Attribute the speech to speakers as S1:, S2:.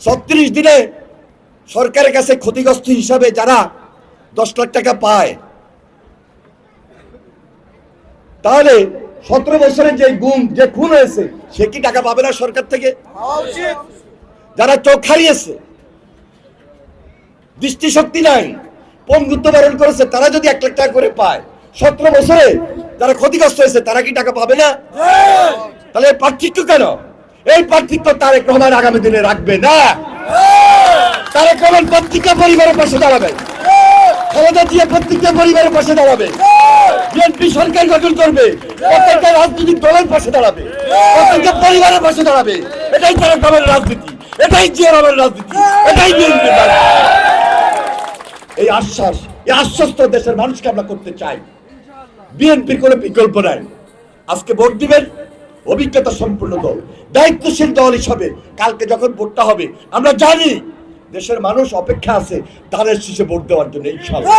S1: 36 দিনে সরকারের কাছে ক্ষতিগ্রস্ত হিসাবে যারা 10 লাখ টাকা পায়, তাহলে 17 বছরে যে খুন হয়েছে সে কি টাকা পাবে না সরকার থেকে? যারা চোখ হারিয়েছে, দৃষ্টিশক্তি নাই, পঙ্গুত্ব বরণ করেছে, তারা যদি 1 লাখ টাকা করে পায়, 17 বছরে যারা ক্ষতিগ্রস্ত হয়েছে তারা কি টাকা পাবে না? তাহলে পার্থক্য কেন? এই পার্থক্য তারেক রহমান আগামী দিনে রাখবে না। তারেক রহমান প্রত্যেকটা পরিবারের পাশে দাঁড়াবে, খালেদা জিয়া প্রত্যেকটা পরিবারের পাশে দাঁড়াবে, বিএনপি সরকার গঠন করবে, প্রত্যেকটা রাজনৈতিক দলের পাশে দাঁড়াবে, প্রত্যেকটা পরিবারের পাশে দাঁড়াবে। এটাই তারেক রহমানের রাজনীতি, এটাই জিয়া রহমানের রাজনীতি, এটাই বিএনপির রাজনীতি। এই আশ্বস্ত দেশের মানুষকে আমরা করতে চাই। বিএনপির কোনো বিকল্প নাই। আজকে ভোট দিবেন অভিজ্ঞতা সম্পন্ন দল, দায়িত্বশীল দল হিসাবে। কালকে যখন ভোটটা হবে আমরা জানি দেশের মানুষ অপেক্ষা আছে ধানের শীষে ভোট দেওয়ার জন্য ইনশাআল্লাহ।